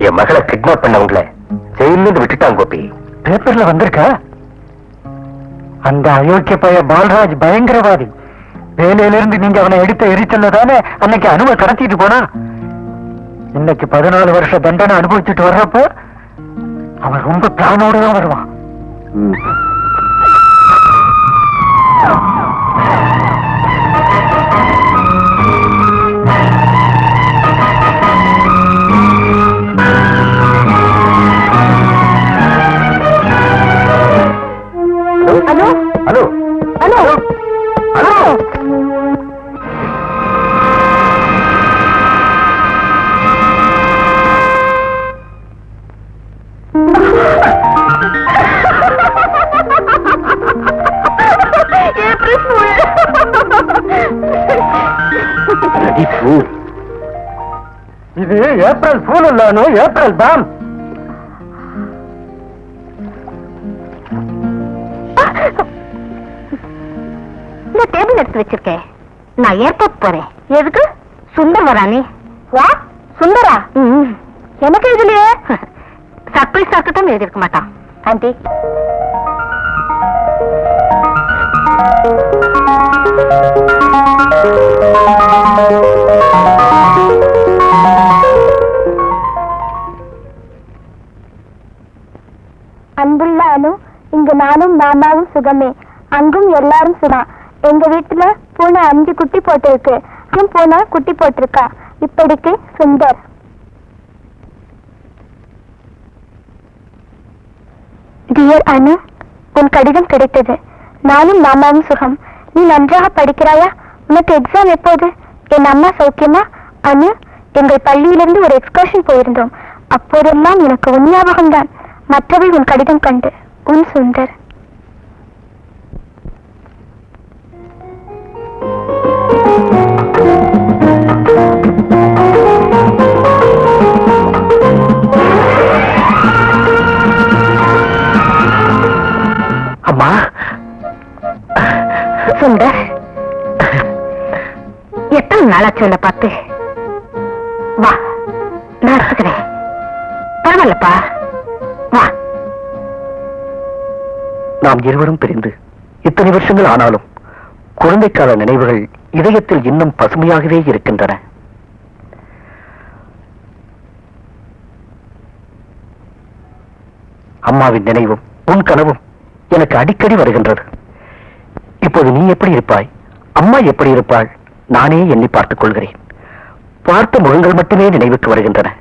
என் மகளை கிட்னாப் பண்ணவங்கள ஜெயிலிருந்து விட்டுட்டாங்க கோபி. பேப்பர்ல வந்திருக்கா? அந்த அயோக்கிய பைய பால்ராஜ் பயங்கரவாதி. வேலையிலிருந்து நீங்க அவனை எடுத்த எரிச்சல்ல தானே அன்னைக்கு அனும கடத்திட்டு போனா. இன்னைக்கு 14 வருஷ தண்டனை அனுபவிச்சுட்டு வர்றப்போ அவன் ரொம்ப பிளானோட தான் வருவான். Hello hello hello hello. இது ஏப்ரல் ஃபூல் இல்ல, ஏப்ரல் பாம். டேபிள் எடுத்து வச்சிருக்கேன். நான் ஏர்போர்ட் போறேன். எதுக்கு? சுந்தர் வரானே. சுந்தரா? எனக்கு இதுலயே சர்ப்ரைஸ் ஆக்கட்டும் எழுதிருக்க மாட்டான். ஆண்டி, அன்புள்ள அனு, இங்கு நானும் மாமாவும் சுகமே. அங்கும் எல்லாரும் சுகம். எங்க வீட்டுல பூனை 5 குட்டி போட்டிருக்கு. பூனை குட்டி போட்டிருக்கா. இப்படிக்கு சுந்தர். டியர் அனு, உன் கடிதம் கிடைத்தது. நானும் மாமாவும் சுகம். நீ நன்றாக படிக்கிறாயா? உனக்கு எக்ஸாம் எப்போது? என் அம்மா சௌக்கியமா? அனு, எங்கள் பள்ளியிலிருந்து ஒரு எக்ஸ்கர்ஷன் போயிருந்தோம். அப்போதெல்லாம் எனக்கு உன் ஞாபகம்தான். மற்றவை உன் கடிதம் கண்டு. உன் சுந்தர். அம்மா. சுந்தர், எத்தனை நாளாச்சு உன்னை பார்த்து? வா, நான் எடுத்துக்கிறேன். பரவாயில்லப்பா, வா. நாம் இருவரும் பிரிந்து இத்தனை வருஷங்கள் ஆனாலும் குழந்தைக்கால நினைவுகள் இதயத்தில் இன்னும் பசுமையாகவே இருக்கின்றன. அம்மாவின் நினைவும் உன் கனவும் எனக்கு அடிக்கடி வருகின்றது. இப்போது நீ எப்படி இருப்பாய், அம்மா எப்படி இருப்பாள், நானே எண்ணி பார்த்துக் கொள்கிறேன். பார்த்த முகங்கள் மட்டுமே நினைவுக்கு வருகின்றன.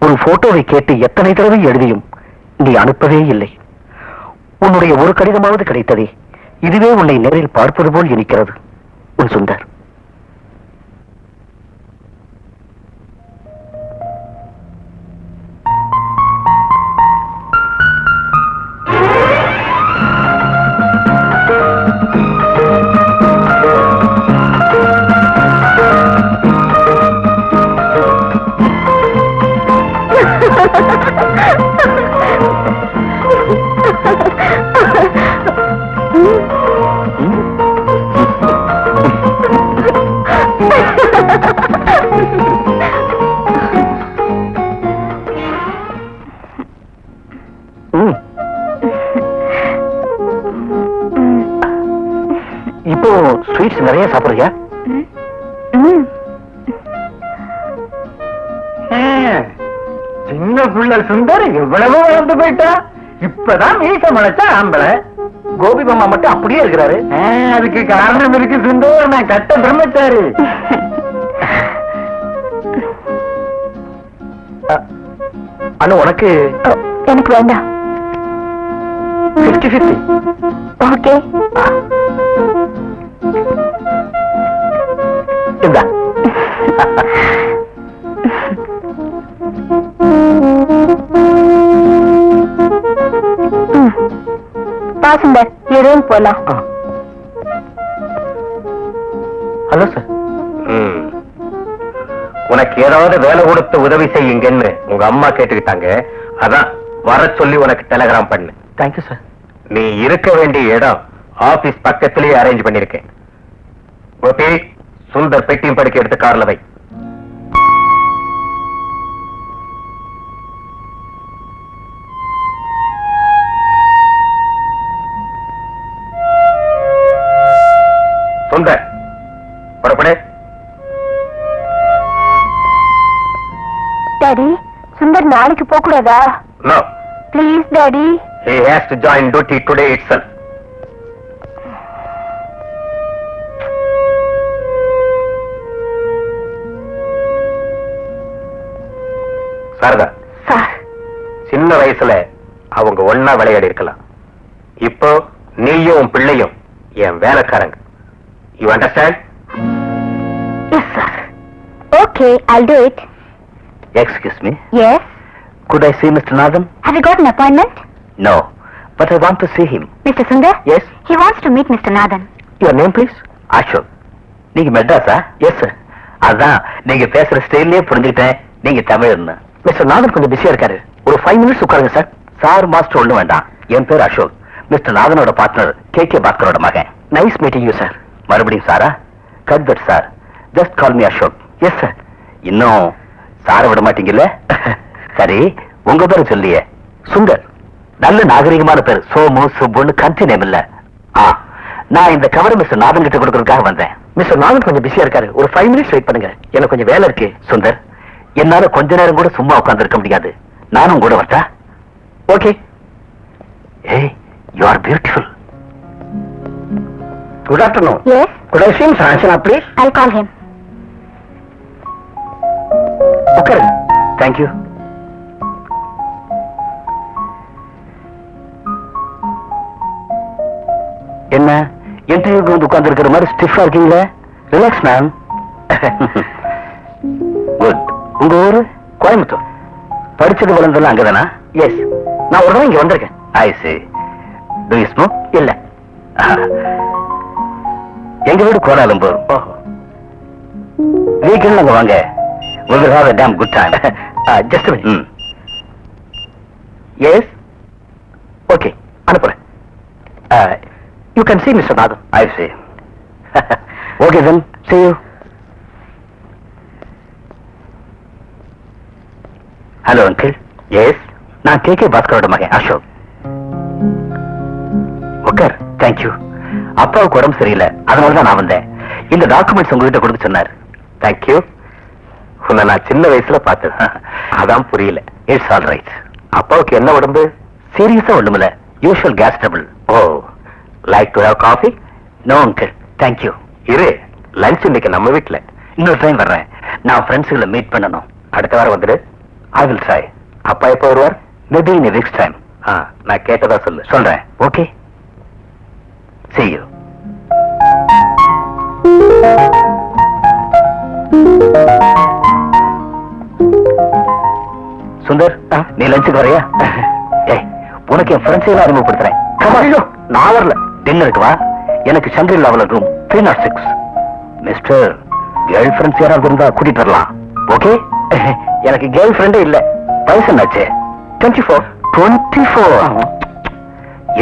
ஒரு போட்டோவை கேட்டு எத்தனை தடவை எழுதியும் நீ அனுப்பவே இல்லை. உன்னுடைய ஒரு கடிதமாவது கிடைத்ததே, இதுவே உன்னை நேரில் பார்ப்பது போல் இருக்கிறது. உன் சுந்தர். இப்போ ஸ்வீட்ஸ் நிறைய சாப்பிடுறியா? சின்ன பிள்ளை சுந்தர் எவ்வளவு வளர்ந்து போயிட்டா. இப்பதான் மீச முளைச்சா ஆம்பளை. கோபி மாமா மட்டும் அப்படியே இருக்கிறாரு. அதுக்கு காரணம் இருக்கு சுந்தர். நான் கட்ட பிரம்மச்சாரி. அண்ணா, உனக்கு? எனக்கு வேண்டாம். 50-50. ஓகே. இந்தா. சுந்தர், எதுவும் போலாம். Hello sir. உனக்கு ஏதாவது வேலை கொடுத்து உதவி செய்யுங்கன்னு உங்க அம்மா கேட்டுக்கிட்டாங்க. அதான் வர சொல்லி உனக்கு டெலிகிராம் பண்ணு. Thank you sir. நீ இருக்க வேண்டிய இடம் ஆபீஸ் பக்கத்திலேயே அரேஞ்ச் பண்ணிருக்கேன். ஓகே, சுந்தர் பெட்டியும் படிக்க எடுத்து கார்ல வை. சுந்தர் புறப்படு. டாடி, சுந்தர் நாளைக்கு போக கூடாதா? No. Please daddy. He has to join duty today itself. Sharada, sir, சின்ன வயசுல அவங்க ஒன்னா விளையாடி இருக்கலாம். இப்போ நீயும் உன் பிள்ளையும் என் வேலைக்காரங்க. You understand? Yes sir. Okay, I'll do it. Excuse me. Yes. Could I see Mr. Nathan? Have you got an appointment? No, but I want to see him. Mr. Sundar? Yes. He wants to meet Mr. Nathan. Your name, please? Ashok. நீங்க மெட்ராஸா? Yes sir. அதான் நீங்க பேசுற ஸ்டைல்லே புரிஞ்சுக்கிட்டேன் நீங்க தமிழ்னு. Mister நாதன் கொஞ்சம் பிஸியா இருக்காரு. ஒரு 5 மினிட்ஸ் உட்காருங்க சார். சார் மாஸ்டர் ஒண்ணு வேண்டாம். என் பேர் அசோக். மிஸ்டர் நாதனோட பார்ட்னர் கே பாஸ்கரோட மகன். Nice meeting you sir. மறுபடியும் சாரா? Cut that sir. Just call me Ashok. Yes sir. இன்னும் சார விட மாட்டீங்கல்ல? சரி, உங்க பேரு சொல்லியே. சுந்தர். நல்ல நாகரிகமான பேர். சோமு சுப்புன்னு கந்தி நேம் இல்ல. நான் இந்த கவரை மிஸ்டர் நாதன் கிட்ட கொடுக்கறதுக்காக வந்தேன். மிஸ்டர் நாதன் கொஞ்சம் பிஸியா இருக்காரு. ஒரு 5 மினிட்ஸ் வெயிட் பண்ணுங்க. எனக்கு கொஞ்சம் வேலை இருக்கு. சுந்தர், என்னால கொஞ்ச நேரம் கூட சும்மா உட்கார்ந்து இருக்க முடியாது. நானும் கூட வரட்டா? ஓகே. ஏய், you are beautiful. Good afternoon. Yes. Good I see Mr. Anshana, please? I'll call him. உட்காருங்க. Thank you. என்ன இன்டர்வியூக்கு வந்து உட்கார்ந்து இருக்கிற மாதிரி ஸ்டிஃபா இருக்கீங்களே? Relax ma'am. குட். உங்க ஊரு? கோயம்புத்தூர். படிச்சது வளர்ந்தெல்லாம் அங்கதானா? எஸ். நான் ஒரு நாள் இங்க வந்திருக்கேன். ஐ see. Do you smoke? இல்ல. எங்க வீடு கோலாலம்பூர். வீக்கெண்ட் அங்க வாங்க. We will have a damn good time. Just a minute. Yes? Okay. அனுப்புறேன். You can see Mr. Nathan. I see. Okay then. See you. Hello, uncle. Yes? நான் K பாஸ்கரோட மகன் அசோக். உட்கார். தேங்க்யூ. அப்பாவுக்கு உடம்பு சரியில்லை, அதனாலதான் நான் வந்தேன். இந்த டாக்குமெண்ட்ஸ் உங்ககிட்ட கொடுக்க சொன்னார். தேங்க்யூ. உன்னை நான் சின்ன வயசுல பார்த்தது, அதான் புரியல. It's all right. அப்பாவுக்கு என்ன உடம்பு? சீரியஸா ஒண்ணுமில்ல, usual gas trouble. Oh, like to have coffee? No uncle, thank you. இரு, லஞ்ச் இன்னைக்கு நம்ம வீட்டுல. இன்னொரு டைம் வர்றேன். நான் ஃப்ரெண்ட்ஸுகளை மீட் பண்ணணும். அடுத்த வாரம் வந்துடு. I will try. அப்பா எப்போ வருவார்? Maybe in next time. நான் கேட்டதா சொல்லு. சொல்றேன். ஓகே. See you. சுந்தர், நீ லஞ்சுக்கு வரையா? ஏய், உனக்கு என் ஃப்ரெண்ட்ஸ் எல்லாம் அறிமுகப்படுத்துறேன். நான் வரல. டின்னருக்கு வா. எனக்கு சந்திரிலாவில் ரூம் 306. மிஸ்டர், கேர்ள் ஃப்ரெண்ட்ஸ் யாராவது இருந்தா கூட்டிட்டு வரலாம். ஓகே? எனக்கு கேர்ள் ஃப்ரெண்டே இல்ல. வயசு என்னாச்சு? 24. 24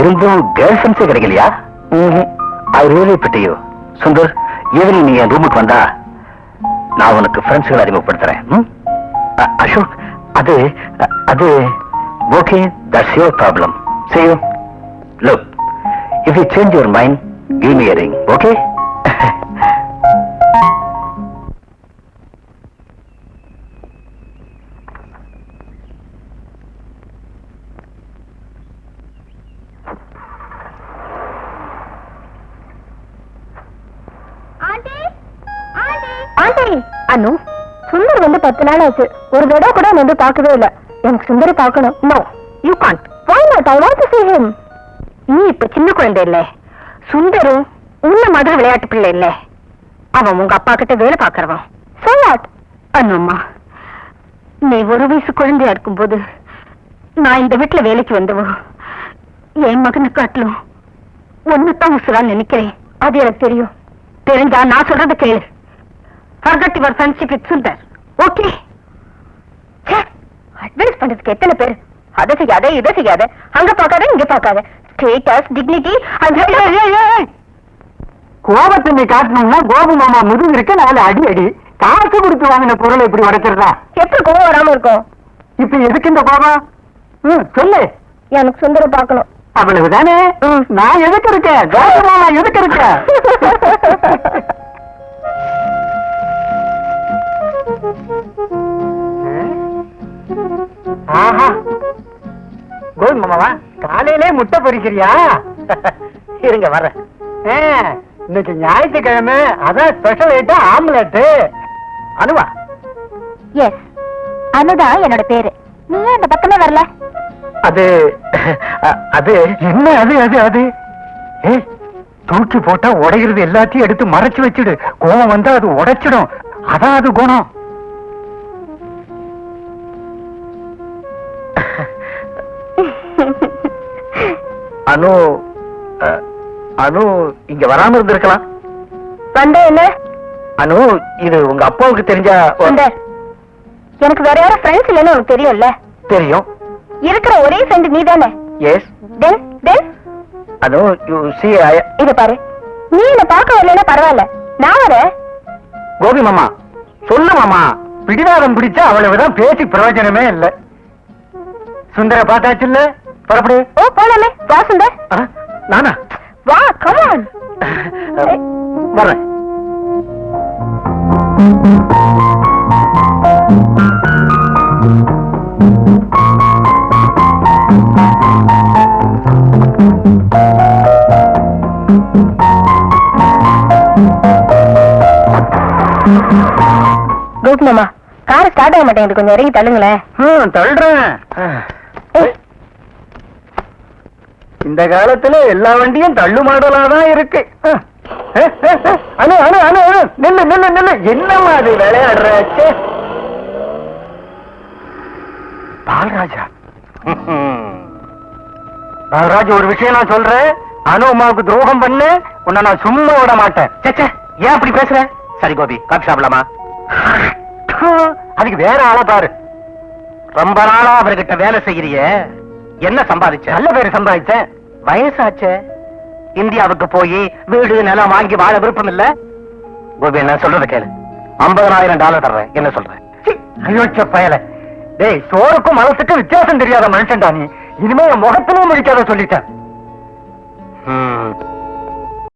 இருந்தும் கேர்ள் ஃப்ரெண்ட்ஸே கிடைக்கலையா? I really PT you. Sundar, evening நீ என் ரூமுக்கு வந்தா நான் உனக்கு ஃப்ரெண்ட்ஸ்களை அறிமுகப்படுத்துறேன். அசோக், அது அது okay, that's your problem. See you. Look, if you change your mind, give me a ring, okay? அனு, சுந்தர் வந்து 10 நாள் ஆச்சு. ஒரு தடவை கூட வந்து பார்க்கவே இல்ல. எனக்கு சுந்தரை பார்க்கணும். No, you can't. Why not? I want to see him. நீ இப்ப சின்ன குழந்தை இல்ல. சுந்தரும் உன்ன மாதிரி விளையாட்டு பிள்ளை இல்ல. அவன் உங்க அப்பா கிட்ட வேலை பாக்குறவன். So what? அண்ணம்மா, நீ ஒரு வயசு குழந்தையா இருக்கும்போது நான் இந்த வீட்டுல வேலைக்கு வந்தவோ என் மகனை காட்டிலும் ஒன்னுதான் உசுரா நினைக்கிறேன். அது எனக்கு தெரியும். தெரிஞ்சா நான் சொல்றத கேளு. Forget your friendship with Sundar. Okay? Advice பண்றதுக்கு எத்தனை பேர்? அதை செய்யாத, இதை செய்யாத, அங்க பார்க்காத, இங்க பார்க்காத. ஸ்டேட்டஸ், டிக்னிட்டி, கோபத்தை நீ காட்டணும்னா கோபு மாமா முதுகு இருக்க 4 அடி அடி. காசு கொடுத்து வாங்கின பொருளை இப்படி உடைக்கிறதா? எப்படி கோபம் வராம இருக்கும்? இப்ப எதுக்கு இந்த கோபம்? சொல்லு. எனக்கு சுந்தரம் பார்க்கணும். அவ்வளவுதானே? நான் எதுக்கு இருக்கேன்? கோபு மாமா எதுக்கு இருக்க? ஆஹா, கோல் மாமாவா, காலையிலே முட்டை பொரிக்கிறியா? இருங்க வர்றேன். இன்னைக்கு ஞாயிற்றுக்கிழமை, அதான் special item omelette. Anuva? S, அனுதான் என்னோட பேரு. நீ ஏன் இந்த பக்கமே வரல? அது அது என்ன அது அது அது? ஏய், தூக்கி போட்டா உடைகிறது எல்லாத்தையும் எடுத்து மறைச்சு வச்சிடு. கோவம் வந்தா அது உடைச்சிடும். அதான் அது குணம். அனு அனு இங்க வராம இருந்திருக்கலாம். வந்த என்ன? அனு, இது உங்க அப்பாவுக்கு தெரிஞ்சா? சுந்தர், எனக்கு வேற யாரும் ஃப்ரெண்ட்ஸ் இல்லைன்னு உனக்கு தெரியும்ல? தெரியும். இருக்கிற ஒரே ஃப்ரெண்ட் நீ தானே? Yes. Then Anu, you see, இத பாரு, நீ என்ன பார்க்க வரலன்னா பரவாயில்ல, நான் வரேன். கோபி மாமா சொல்லு மாமா. பிடிவாதம் பிடிச்சா அவ்வளவுதான், பேசி பிரயோஜனமே இல்ல. சுந்தர பார்த்தாச்சு இல்ல, புறப்படு. ஓ போலாமே, வா சுந்தர். நானா? வா, கம் ஆன். வர்றேன். குட் மாமா, கார் ஸ்டார்ட் ஆக மாட்டேங்குது, கொஞ்சம் இறங்கி தள்ளுங்களேன். தள்ளுறேன். இந்த காலத்துல எல்லா வண்டியும் தள்ளு மாடலாதான் இருக்கு. அனு அனு அனு அனு, நில்லு நில்லு நில்லு. என்னம்மா அது விளையாடுறாச்சு? பால்ராஜா, பால்ராஜ், ஒரு விஷயம் நான் சொல்றேன். அனு அம்மாவுக்கு துரோகம் பண்ணு, உன்னை நான் சும்மா விட மாட்டேன். சேச்சே, ஏன் அப்படி பேசுற? சரி கோபி, காபி சாப்பிடலாமா? அதுக்கு வேற ஆளை பாரு. ரொம்ப நாளா அவர்கிட்ட வேலை செய்யறிய, என்ன சம்பாதிச்ச? நல்ல பேரு சம்பாதிச்சேன். வயசாச்சே. இந்தியாவுக்கு போய் வீடு நிலம் வாங்கி வாழ விருப்பம் இல்ல? கோபி, என்ன சொல்றத கேளு. $50,000 தர்றேன், என்ன சொல்ற? அயோச்ச பயல. டேய், சோறுக்கும் மனசுக்கும் வித்தியாசம் தெரியாத மனுஷன்டா நீ. இனிமே என் முகத்திலும் முடிக்காத சொல்லிட்டேன்.